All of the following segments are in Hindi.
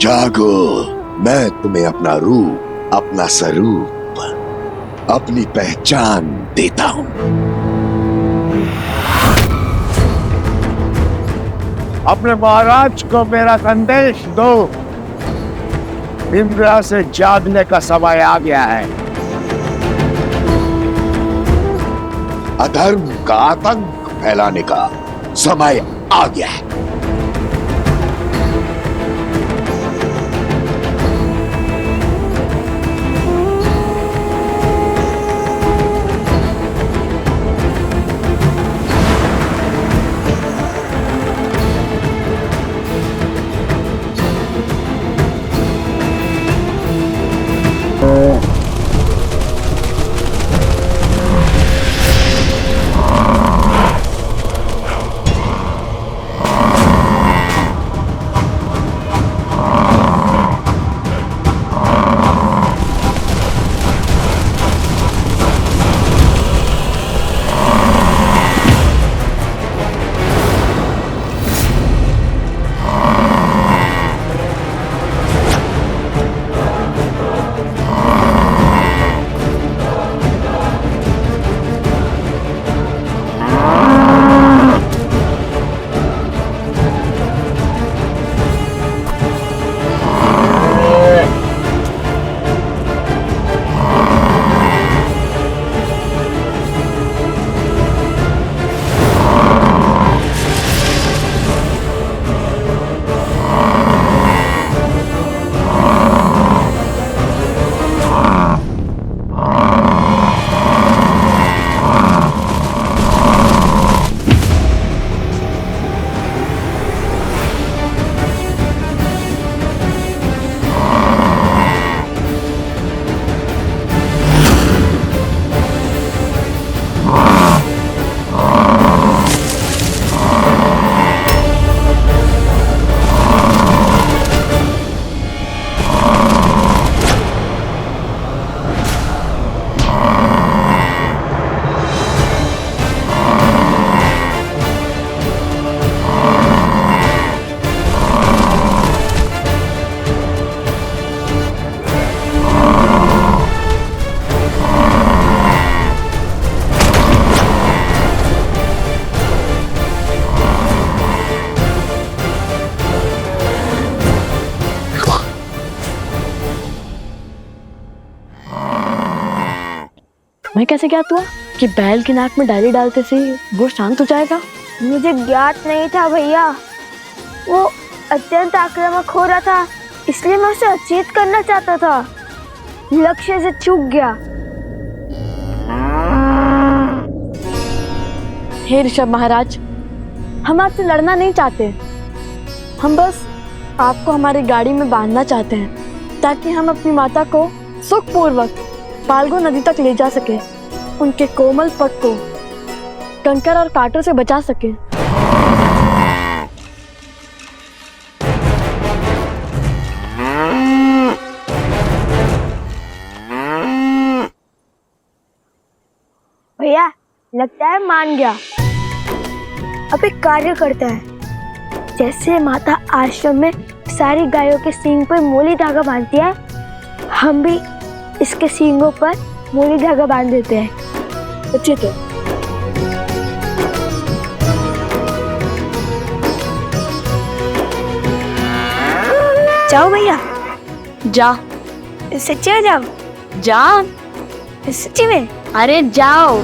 जागो, मैं तुम्हें अपना रूप, अपना स्वरूप, अपनी पहचान देता हूं। अपने महाराज को मेरा संदेश दो। इंद्रा से जागने का समय आ गया है। अधर्म का आतंक फैलाने का समय आ गया है। मैं कैसे ज्ञात हुआ कि बैल की नाक में डाली डालते से वो शांत हो जाएगा? मुझे ज्ञात नहीं था भैया। वो अत्यंत आक्रामक हो रहा था, इसलिए मैं उसे अचेत करना चाहता था। लक्ष्य से चूक गया। हे ऋषभ महाराज, हम आपसे लड़ना नहीं चाहते। हम बस आपको हमारी गाड़ी में बांधना चाहते हैं ताकि हम अपनी माता को सुखपूर्वक फाल्गु नदी तक ले जा सके, उनके कोमल पग को कंकर और कांटों से बचा सके। भैया लगता है मान गया। अब एक कार्य करता है। जैसे माता आश्रम में सारी गायों के सींग पर मोली धागा बांधती है, हम भी इसके सींगों पर मोली धागा बांध देते हैं। उचित है। जाओ भैया। जा। सच्ची में जाओ? जा। सच्ची में? अरे जाओ।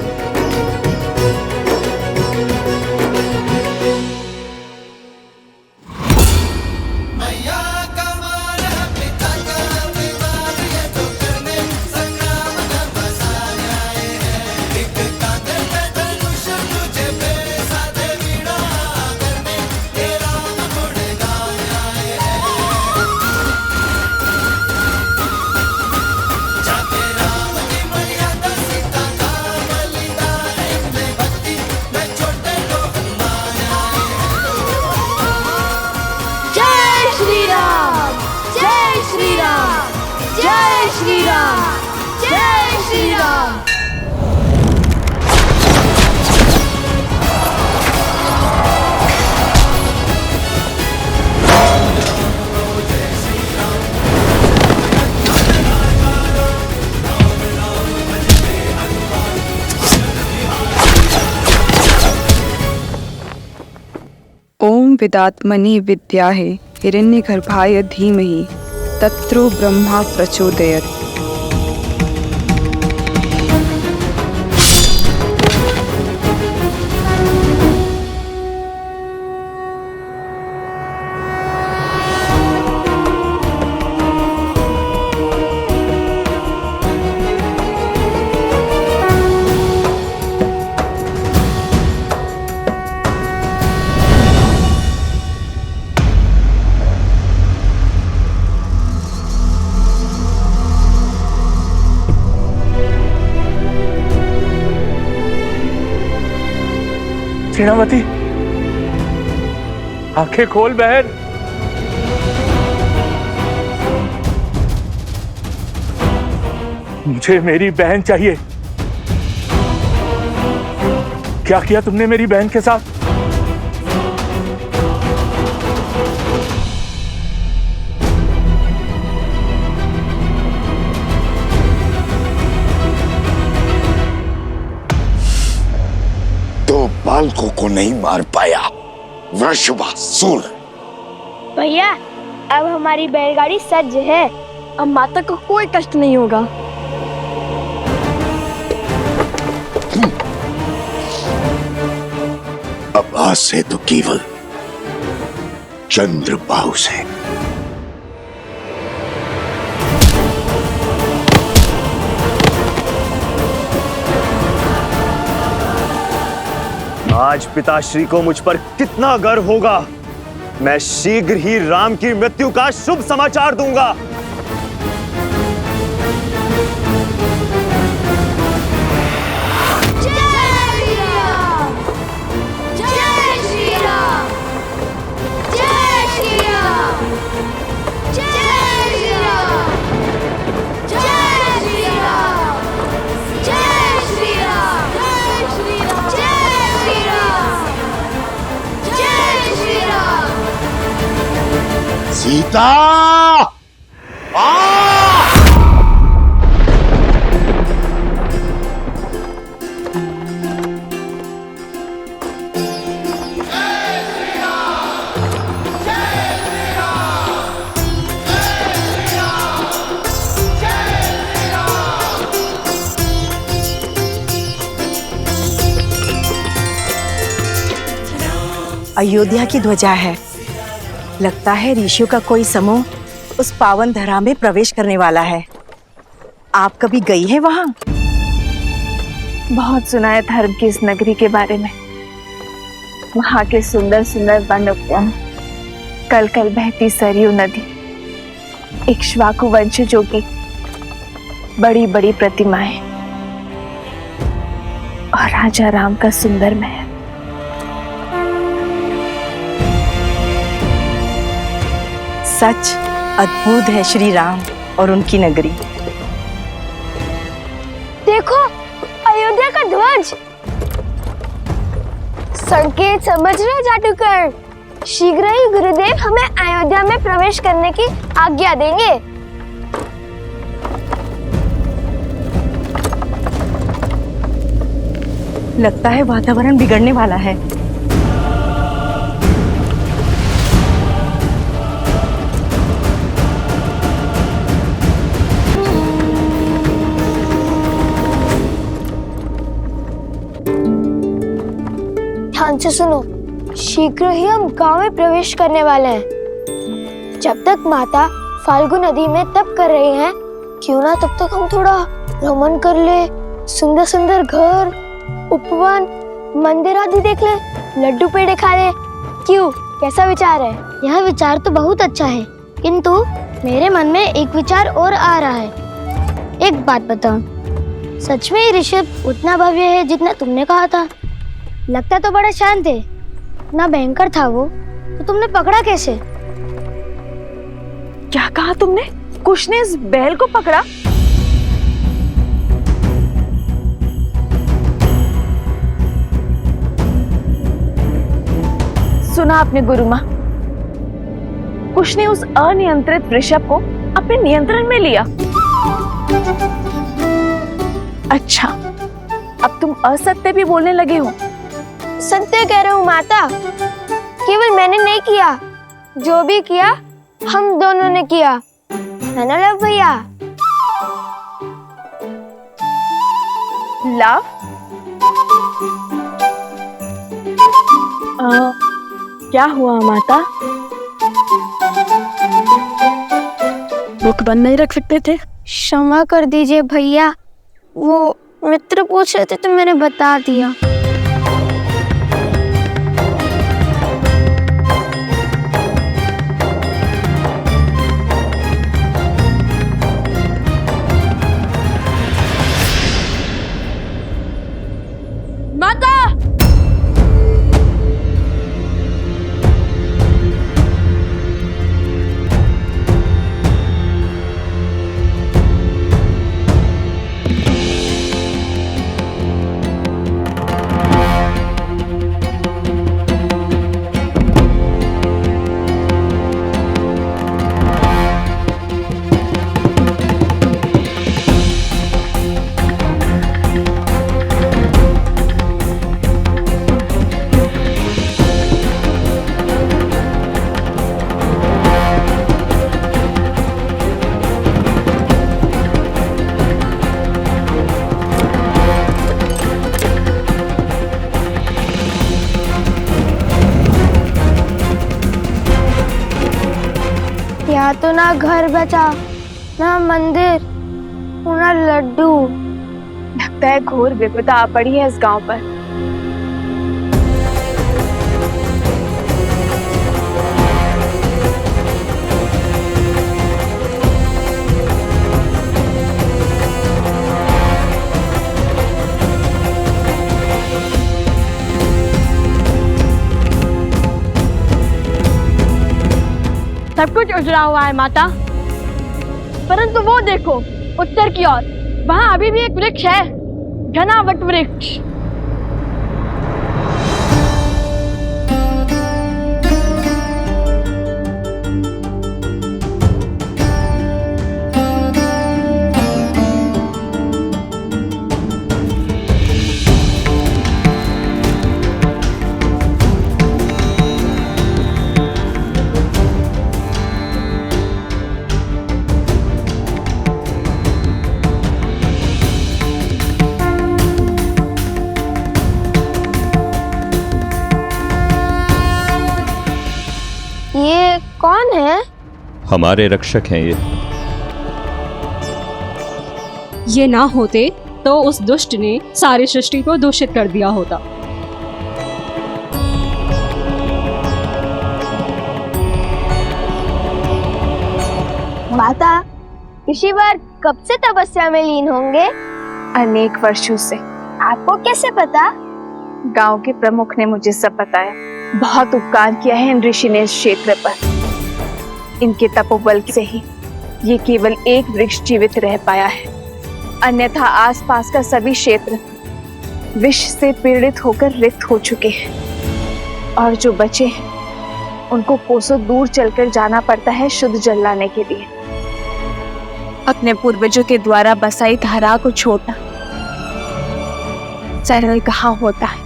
ओम विदात्मनि विद्याहे हिरण्यगर्भाय धीमहि तत्रो ब्रह्मा प्रचोदयत्। सेनापति, आंखें खोल बहन। मुझे मेरी बहन चाहिए। क्या किया तुमने मेरी बहन के साथ? बालकों को नहीं मार पाया वृषभासुर। भैया, अब हमारी बैलगाड़ी सज्ज है। अब माता को कोई कष्ट नहीं होगा। अब आज से तो केवल चंद्रबाहु से। आज पिताश्री को मुझ पर कितना गर्व होगा। मैं शीघ्र ही राम की मृत्यु का शुभ समाचार दूंगा। सीता! अयोध्या की ध्वजा है। लगता है ऋषियों का कोई समूह उस पावन धरा में प्रवेश करने वाला है। आप कभी गई हैं वहां? बहुत सुना है धर्म की इस नगरी के बारे में। वहां के सुंदर सुंदर वन उद्यान, कल कल बहती सरयू नदी, इक्ष्वाकु वंशजों की बड़ी बड़ी प्रतिमाएं और राजा राम का सुंदर महल। सच अद्भुत है श्री राम और उनकी नगरी। देखो, अयोध्या का ध्वज। संकेत समझ रहे जादूगर? शीघ्र ही गुरुदेव हमें अयोध्या में प्रवेश करने की आज्ञा देंगे। लगता है वातावरण बिगड़ने वाला है। ध्यान से सुनो, शीघ्र ही हम गांव में प्रवेश करने वाले हैं। जब तक माता फाल्गु नदी में तप कर रही हैं, क्यों ना तब तक हम थोड़ा भ्रमण कर ले, सुंदर सुंदर घर, उपवन, मंदिर आदि देख ले, लड्डू पेड़े खा ले। क्यों, कैसा विचार है? यह विचार तो बहुत अच्छा है, किंतु मेरे मन में एक विचार और आ रहा है। एक बात बताओ, सच में ये ऋषभ उतना भव्य है जितना तुमने कहा था? लगता तो बड़ा शांत है, इतना भयंकर था वो, तो तुमने पकड़ा कैसे? क्या कहा तुमने? कुश ने इस बैल को पकड़ा? सुना आपने गुरु माँ, कुश ने उस अनियंत्रित वृषभ को अपने नियंत्रण में लिया। अच्छा, अब तुम असत्य भी बोलने लगे हो। सत्य कह रहे हो माता, केवल मैंने नहीं किया, जो भी किया हम दोनों ने किया, है ना लव भैया? लव? क्या हुआ माता? मुख बंद नहीं रख सकते थे? क्षमा कर दीजिए भैया, वो मित्र पूछ रहे थे तो मैंने बता दिया। माता! यहाँ तो ना घर बचा, ना मंदिर, ना लड्डू। लगता है घोर विपदा आ पड़ी है इस गांव पर। सब कुछ उजड़ा हुआ है माता, परंतु वो देखो उत्तर की ओर, वहाँ अभी भी एक वृक्ष है, घना वट वृक्ष। ये कौन है? हमारे रक्षक हैं ये। ये ना होते तो उस दुष्ट ने सारी सृष्टि को दूषित कर दिया होता। माता, ऋषिवर कब से तपस्या में लीन होंगे? अनेक वर्षों से। आपको कैसे पता? गांव के प्रमुख ने मुझे सब बताया। बहुत उपकार किया है इन ऋषि ने इस क्षेत्र पर। इनके तपोबल से ही ये केवल एक वृक्ष जीवित रह पाया है, अन्यथा आसपास का सभी क्षेत्र विष से पीड़ित होकर रिक्त हो चुके हैं और जो बचे हैं उनको कोसों दूर चलकर जाना पड़ता है शुद्ध जल लाने के लिए। अपने पूर्वजों के द्वारा बसाई धारा को छोड़ना सरल कहाँ होता है।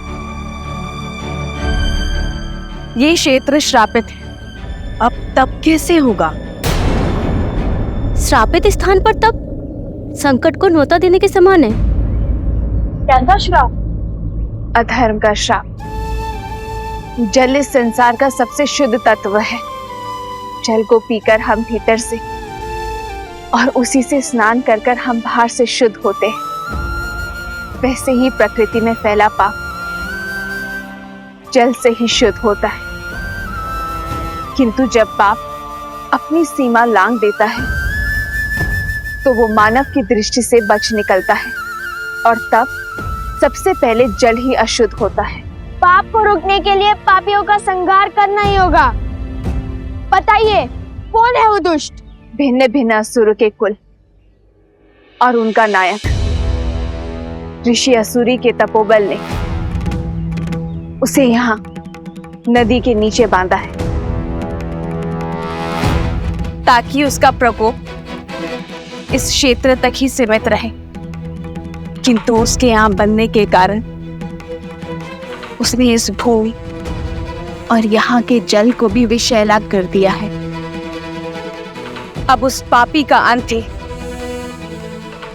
ये क्षेत्र श्रापित है। अब तब कैसे होगा? श्रापित स्थान पर तब संकट को न्योता देने के समान है। कैसा श्राप? अधर्म का श्राप। जल इस संसार का सबसे शुद्ध तत्व है। जल को पीकर हम भीतर से और उसी से स्नान कर कर हम बाहर से शुद्ध होते हैं। वैसे ही प्रकृति में फैला पाप जल से ही शुद्ध होता है, किंतु जब पाप अपनी सीमा लांघ देता है तो वो मानव की दृष्टि से बच निकलता है और तब सबसे पहले जल ही अशुद्ध होता है। पाप को रोकने के लिए पापियों का संहार करना ही होगा। बताइए कौन है वो दुष्ट? भिन्न भिन्न असुर के कुल और उनका नायक ऋषि असुरी के तपोबल ने उसे यहाँ नदी के नीचे बांधा है ताकि उसका प्रकोप इस क्षेत्र तक ही सीमित रहे, किंतु उसके यहाँ बनने के कारण उसने इस भूमि और यहाँ के जल को भी विषैला कर दिया है। अब उस पापी का अंत ही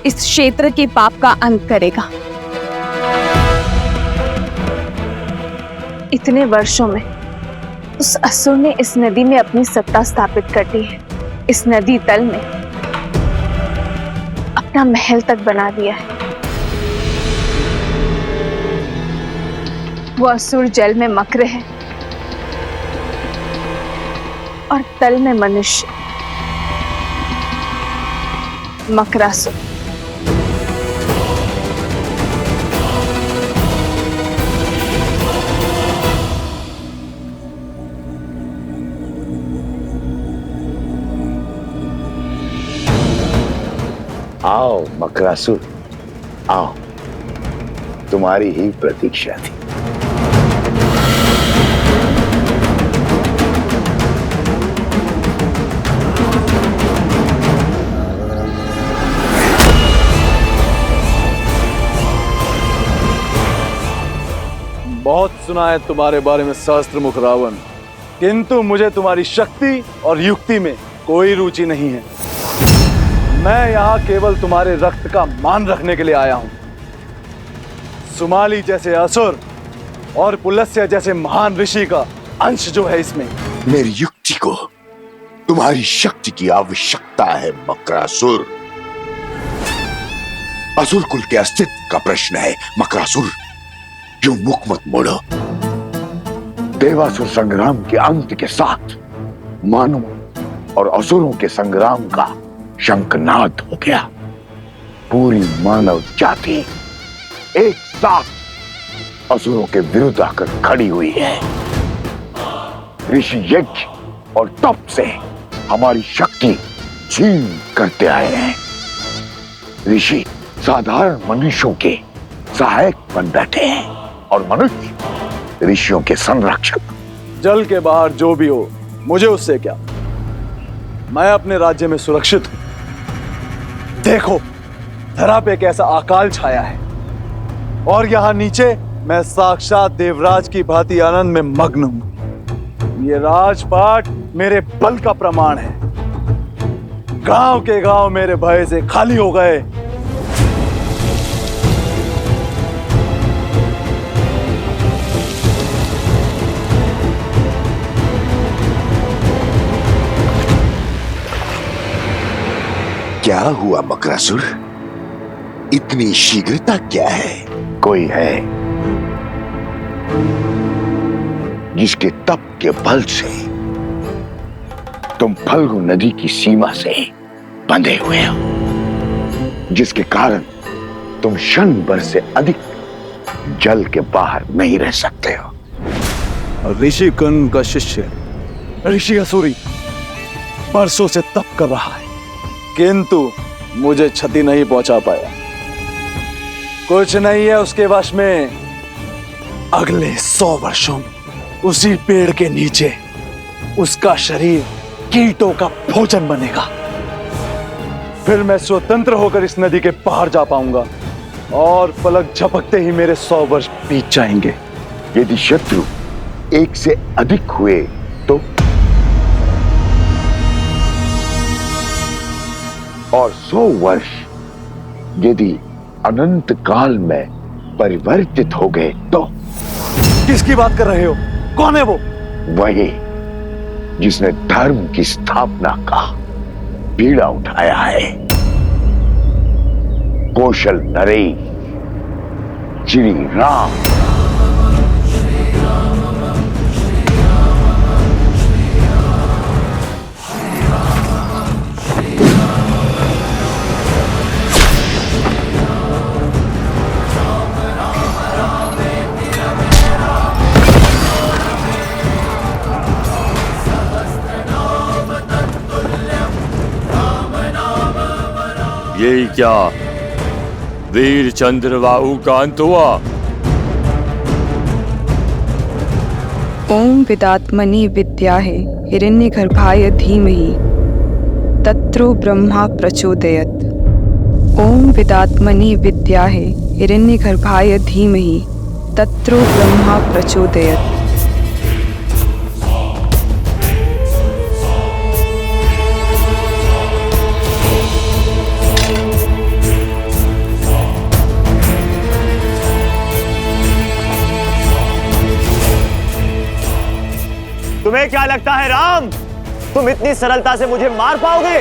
इस क्षेत्र के पाप का अंत करेगा। इतने वर्षों में उस असुर ने इस नदी में अपनी सत्ता स्थापित कर दी है। इस नदी तल में अपना महल तक बना दिया है। वो असुर जल में मकर है और तल में मनुष्य, मकरासुर। आओ मकरासुर, आओ, तुम्हारी ही प्रतीक्षा थी। बहुत सुना है तुम्हारे बारे में सहस्त्रमुख रावण, किंतु मुझे तुम्हारी शक्ति और युक्ति में कोई रुचि नहीं है। मैं यहाँ केवल तुम्हारे रक्त का मान रखने के लिए आया हूँ। सुमाली जैसे असुर और पुलस्त्य जैसे महान ऋषि का अंश जो है इसमें। मेरी युक्ति को तुम्हारी शक्ति की आवश्यकता है मकरासुर। असुर कुल के अस्तित्व का प्रश्न है मकरासुर। क्यों मुख मत मोड़ो। देवासुर संग्राम के अंत के साथ मानवों और असुरों के संग्राम का शंखनाद हो गया। पूरी मानव जाति एक साथ असुरों के विरुद्ध आकर खड़ी हुई है। ऋषि यज्ञ और तप से हमारी शक्ति छीन करते आए हैं। ऋषि साधारण मनुष्यों के सहायक बन बैठे हैं और मनुष्य ऋषियों के संरक्षक। जल के बाहर जो भी हो, मुझे उससे क्या। मैं अपने राज्य में सुरक्षित हूं। देखो, धरा पे कैसा अकाल छाया है और यहाँ नीचे मैं साक्षात देवराज की भांति आनंद में मग्न हूं। ये राजपाट मेरे बल का प्रमाण है। गांव के गांव मेरे भय से खाली हो गए। क्या हुआ मकरासुर? इतनी शीघ्रता क्या है? कोई है जिसके तप के बल से तुम फल्गु नदी की सीमा से बंधे हुए हो, जिसके कारण तुम क्षण भर से अधिक जल के बाहर नहीं रह सकते हो। ऋषि कर्ण का शिष्य ऋषि असुरी बरसों से तप कर रहा है, किंतु मुझे क्षति नहीं पहुंचा पाया। कुछ नहीं है उसके वश में। अगले 100 वर्षों में उसी पेड़ के नीचे उसका शरीर कीटों का भोजन बनेगा। फिर मैं स्वतंत्र होकर इस नदी के पार जा पाऊंगा और पलक झपकते ही मेरे 100 वर्ष बीत जाएंगे। यदि शत्रु एक से अधिक हुए तो, और 100 वर्ष यदि अनंत काल में परिवर्तित हो गए तो। किसकी बात कर रहे हो? कौन है वो? वही जिसने धर्म की स्थापना का बीड़ा उठाया है। कौशल नरेश श्री राम। यही क्या वीर चंद्रबाहु का अंत हुआ? ओम विदात्मनि विद्याहे हिरण्यगर्भाय धीमहि तत्रो ब्रह्मा प्रचोदयत्। ओम विदात्मनि विद्याहे हिरण्यगर्भाय धीमहि तत्रो ब्रह्मा प्रचोदयत्। तुम्हें क्या लगता है राम, तुम इतनी सरलता से मुझे मार पाओगे?